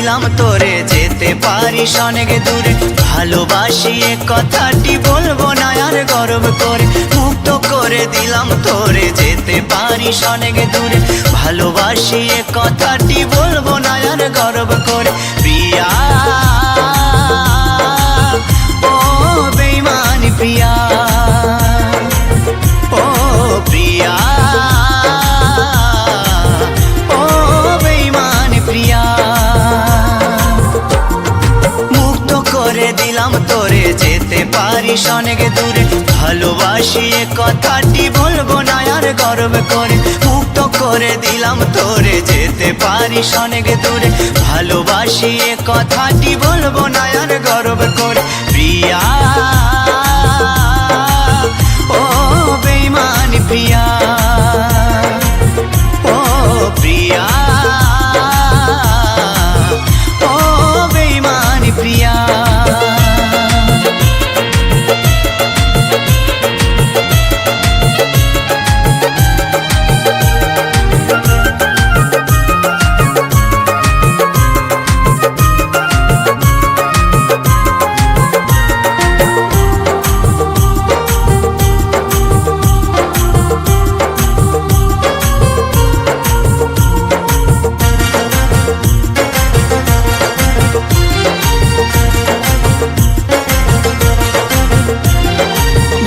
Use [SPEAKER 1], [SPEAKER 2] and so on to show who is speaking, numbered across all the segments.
[SPEAKER 1] দিলাম তোরে যেতে পারিস অনেক দূরে। ভালোবাসি এ কথাটি বলবো না আর গর্ব করে। মুক্ত করে দিলাম তোরে যেতে পারিস অনেক দূরে। ভালোবাসি এ কথাটি বলবো না আর গর্ব করে। প্রিয়া ও বেঈমানি প্রিয়া, ও প্রিয়া ও বেঈমানি প্রিয়া। মুক্ত করে দিলাম তোরে যেতে পারিস অনেক দূরে। ভালোবাসি এ কথাটি বলবো না আর গর্ব করে। মুক্ত করে দিলাম তোরে যেতে পারিস অনেক দূরে। ভালোবাসি এ কথাটি বলবো না আর গর্ব করে। প্রিয়া ও বেঈমানি প্রিয়া, ও প্রিয়া ও বেঈমানি প্রিয়া।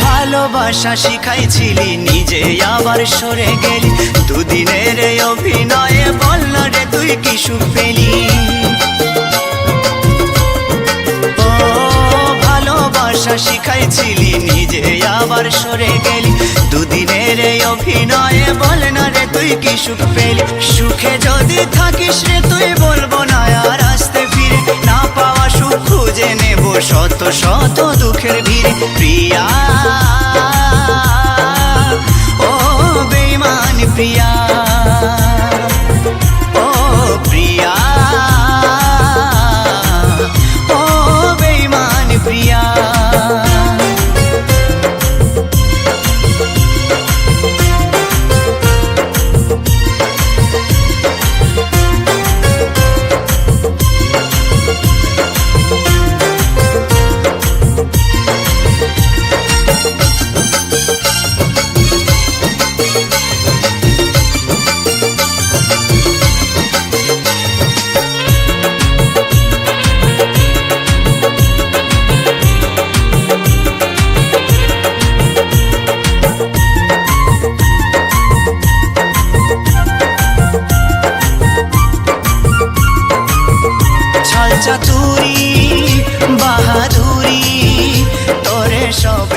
[SPEAKER 1] ভালোবাসা শিখাইছিলি নিজে আবার সরে গেলি। দুদিনের অভিনয়ে বল না রে তুই কি সুখ পেলি। ও ভালোবাসা শিখাইছিলি নিজে আবার সরে গেলি। দুদিনের অভিনয়ে বল না রে তুই কি সুখ পেলি। সুখে যদি থাকিস রে তুই বলবো না আর আসতে ফিরে। না পাওয়া সুখ খুঁজে নেব শত শত দুঃখের ভিড়ে। প্রিয়া ও বেঈমানি প্রিয়া, ও প্রিয়া ও বেঈমানি প্রিয়া। চাতুরি বাহাদুরি তোরে সব